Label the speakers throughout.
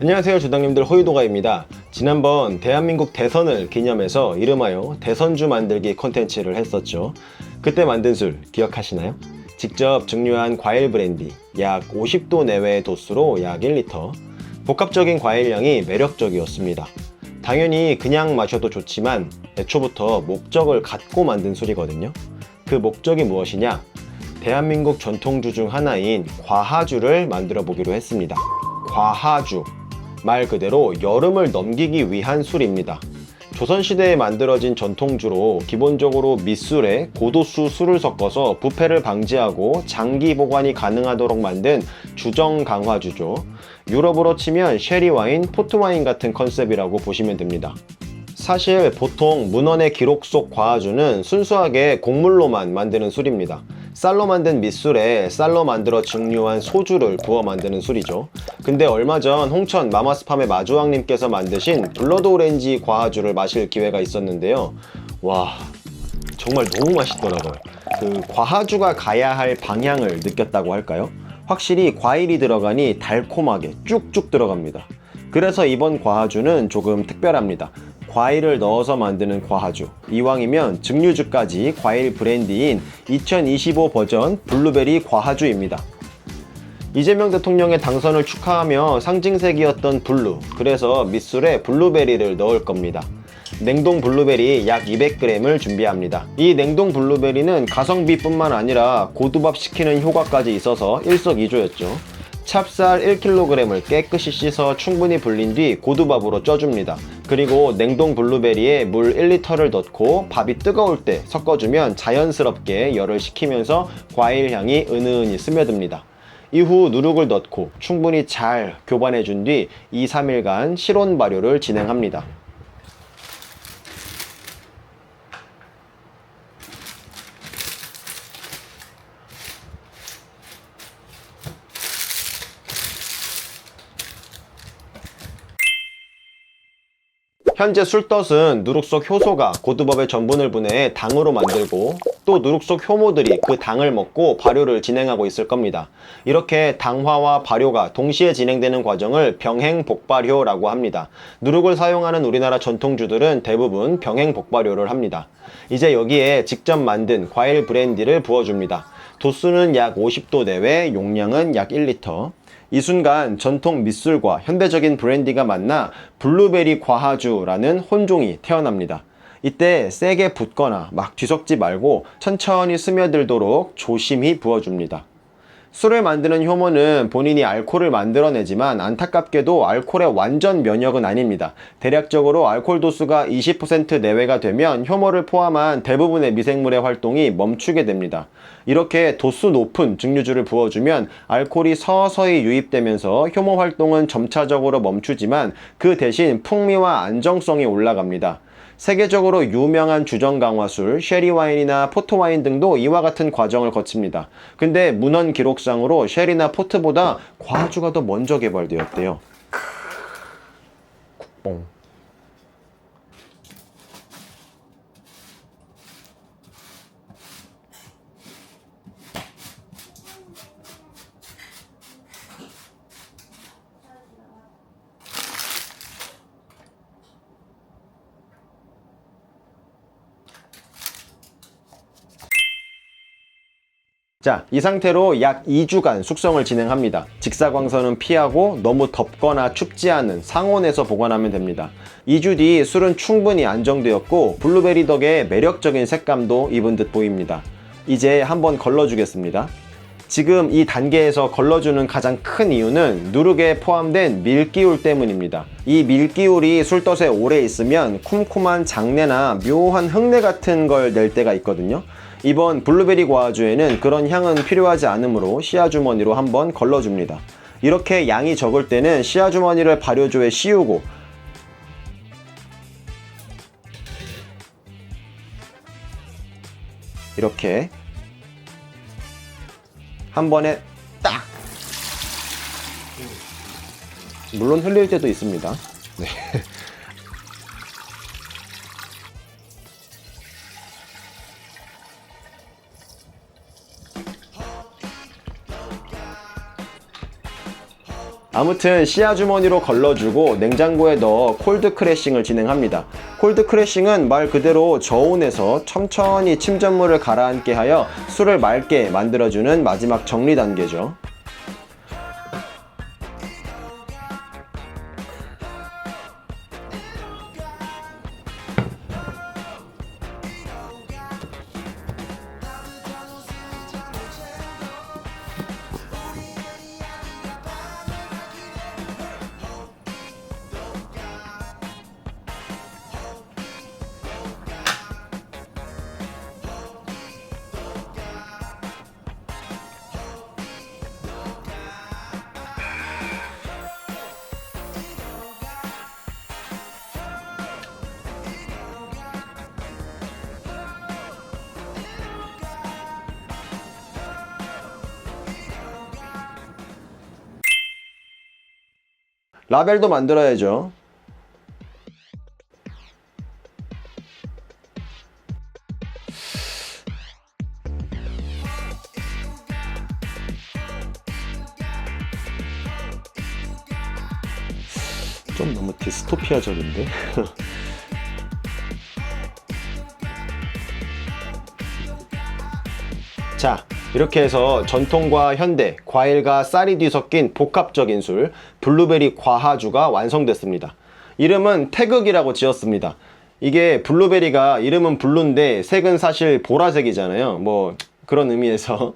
Speaker 1: 안녕하세요, 주당님들. 호유도가입니다. 지난번 대한민국 대선을 기념해서 이름하여 대선주 만들기 콘텐츠를 했었죠. 그때 만든 술 기억하시나요? 직접 증류한 과일 브랜디 약 50도 내외의 도수로 약 1리터. 복합적인 과일향이 매력적이었습니다. 당연히 그냥 마셔도 좋지만 애초부터 목적을 갖고 만든 술이거든요. 그 목적이 무엇이냐? 대한민국 전통주 중 하나인 과하주를 만들어 보기로 했습니다. 과하주, 말 그대로 여름을 넘기기 위한 술입니다. 조선시대에 만들어진 전통주로 기본적으로 밑술에 고도수 술을 섞어서 부패를 방지하고 장기 보관이 가능하도록 만든 주정 강화주죠. 유럽으로 치면 쉐리와인, 포트와인 같은 컨셉이라고 보시면 됩니다. 사실 보통 문헌의 기록 속 과하주는 순수하게 곡물로만 만드는 술입니다. 쌀로 만든 밑술에 쌀로 만들어 증류한 소주를 부어 만드는 술이죠. 근데 얼마 전 홍천 마마스팜의 마주왕님께서 만드신 블러드 오렌지 과하주를 마실 기회가 있었는데요. 와, 정말 너무 맛있더라고요. 그 과하주가 가야 할 방향을 느꼈다고 할까요? 확실히 과일이 들어가니 달콤하게 쭉쭉 들어갑니다. 그래서 이번 과하주는 조금 특별합니다. 과일을 넣어서 만드는 과하주. 이왕이면 증류주까지 과일 브랜디인 2025 버전 블루베리 과하주입니다. 이재명 대통령의 당선을 축하하며 상징색이었던 블루, 그래서 밑술에 블루베리를 넣을 겁니다. 냉동 블루베리 약 200g을 준비합니다. 이 냉동 블루베리는 가성비뿐만 아니라 고두밥 시키는 효과까지 있어서 일석이조였죠. 찹쌀 1kg을 깨끗이 씻어 충분히 불린 뒤 고두밥으로 쪄줍니다. 그리고 냉동 블루베리에 물 1리터를 넣고 밥이 뜨거울 때 섞어주면 자연스럽게 열을 식히면서 과일 향이 은은히 스며듭니다. 이후 누룩을 넣고 충분히 잘 교반해준 뒤 2-3일간 실온 발효를 진행합니다. 현재 술덫은 누룩 속 효소가 고두밥의 전분을 분해해 당으로 만들고 또 누룩 속 효모들이 그 당을 먹고 발효를 진행하고 있을 겁니다. 이렇게 당화와 발효가 동시에 진행되는 과정을 병행복발효라고 합니다. 누룩을 사용하는 우리나라 전통주들은 대부분 병행복발효를 합니다. 이제 여기에 직접 만든 과일 브랜디를 부어줍니다. 도수는 약 50도 내외, 용량은 약 1리터. 이 순간 전통 밑술과 현대적인 브랜디가 만나 블루베리 과하주라는 혼종이 태어납니다. 이때 세게 붓거나 막 뒤섞지 말고 천천히 스며들도록 조심히 부어줍니다. 술을 만드는 효모는 본인이 알코올을 만들어내지만 안타깝게도 알코올의 완전 면역은 아닙니다. 대략적으로 알코올 도수가 20% 내외가 되면 효모를 포함한 대부분의 미생물의 활동이 멈추게 됩니다. 이렇게 도수 높은 증류주를 부어주면 알코올이 서서히 유입되면서 효모 활동은 점차적으로 멈추지만 그 대신 풍미와 안정성이 올라갑니다. 세계적으로 유명한 주정 강화술, 쉐리와인이나 포트와인 등도 이와 같은 과정을 거칩니다. 근데 문헌 기록상으로 쉐리나 포트보다 과하주가 더 먼저 개발되었대요. 국뽕. 자, 이 상태로 약 2주간 숙성을 진행합니다. 직사광선은 피하고 너무 덥거나 춥지 않은 상온에서 보관하면 됩니다. 2주 뒤 술은 충분히 안정되었고 블루베리 덕에 매력적인 색감도 입은 듯 보입니다. 이제 한번 걸러주겠습니다. 지금 이 단계에서 걸러주는 가장 큰 이유는 누룩에 포함된 밀기울 때문입니다. 이 밀기울이 술덫에 오래 있으면 쿰쿰한 장내나 묘한 흙내 같은 걸 낼 때가 있거든요. 이번 블루베리 과하주에는 그런 향은 필요하지 않으므로 씨앗주머니로 한번 걸러줍니다. 이렇게 양이 적을 때는 씨앗주머니를 발효조에 씌우고 이렇게 한 번에 딱! 물론 흘릴 때도 있습니다. 네. 아무튼 씨앗 주머니로 걸러주고 냉장고에 넣어 콜드 크래싱을 진행합니다. 콜드 크래싱은 말 그대로 저온에서 천천히 침전물을 가라앉게 하여 술을 맑게 만들어주는 마지막 정리 단계죠. 라벨도 만들어야죠. 좀 너무 디스토피아적인데? 자, 이렇게 해서 전통과 현대, 과일과 쌀이 뒤섞인 복합적인 술, 블루베리 과하주가 완성됐습니다. 이름은 태극이라고 지었습니다. 이게 블루베리가 이름은 블루인데 색은 사실 보라색이잖아요. 뭐 그런 의미에서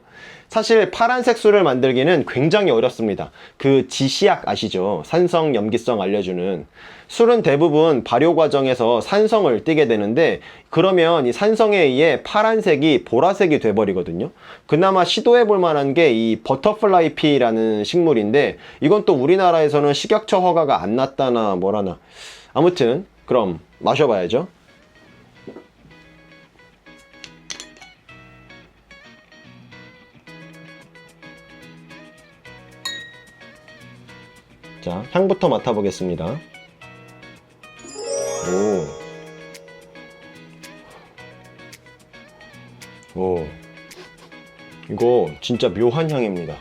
Speaker 1: 사실 파란색 술을 만들기는 굉장히 어렵습니다. 그 지시약 아시죠? 산성, 염기성 알려주는. 술은 대부분 발효 과정에서 산성을 띠게 되는데 그러면 이 산성에 의해 파란색이 보라색이 돼버리거든요. 그나마 시도해 볼 만한 게 이 버터플라이 피라는 식물인데 이건 또 우리나라에서는 식약처 허가가 안 났다나 뭐라나. 아무튼 그럼 마셔봐야죠. 자, 향부터 맡아보겠습니다. 오, 이거 진짜 묘한 향입니다.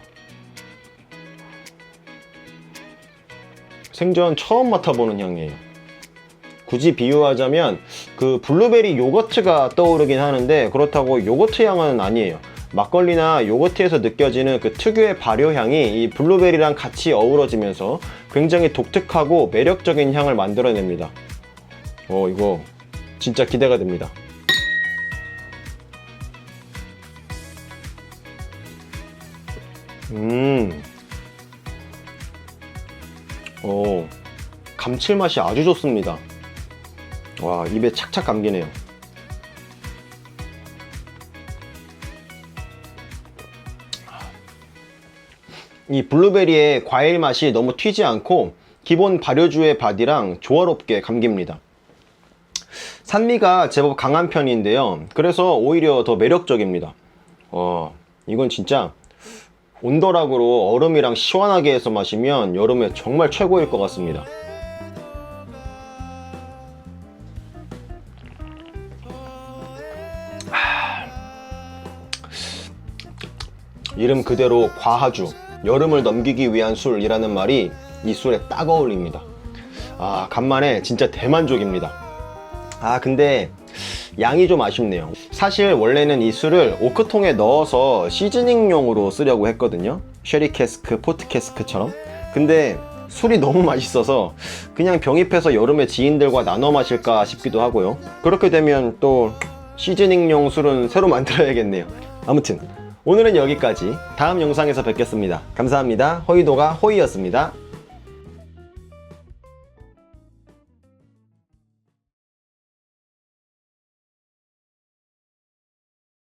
Speaker 1: 생전 처음 맡아보는 향이에요. 굳이 비유하자면 그 블루베리 요거트가 떠오르긴 하는데 그렇다고 요거트 향은 아니에요. 막걸리나 요거트에서 느껴지는 그 특유의 발효향이 이 블루베리랑 같이 어우러지면서 굉장히 독특하고 매력적인 향을 만들어냅니다. 이거 진짜 기대가 됩니다. 감칠맛이 아주 좋습니다. 와, 입에 착착 감기네요. 이 블루베리의 과일 맛이 너무 튀지 않고 기본 발효주의 바디랑 조화롭게 감깁니다. 산미가 제법 강한 편인데요. 그래서 오히려 더 매력적입니다. 이건 진짜 온더락으로 얼음이랑 시원하게 해서 마시면 여름에 정말 최고일 것 같습니다. 이름 그대로 과하주, 여름을 넘기기 위한 술이라는 말이 이 술에 딱 어울립니다. 간만에 진짜 대만족입니다. 근데 양이 좀 아쉽네요. 사실 원래는 이 술을 오크통에 넣어서 시즈닝용으로 쓰려고 했거든요. 쉐리 캐스크, 포트 캐스크처럼. 근데 술이 너무 맛있어서 그냥 병입해서 여름에 지인들과 나눠 마실까 싶기도 하고요. 그렇게 되면 또 시즈닝용 술은 새로 만들어야겠네요. 아무튼 오늘은 여기까지. 다음 영상에서 뵙겠습니다. 감사합니다. 호이도가 호이였습니다.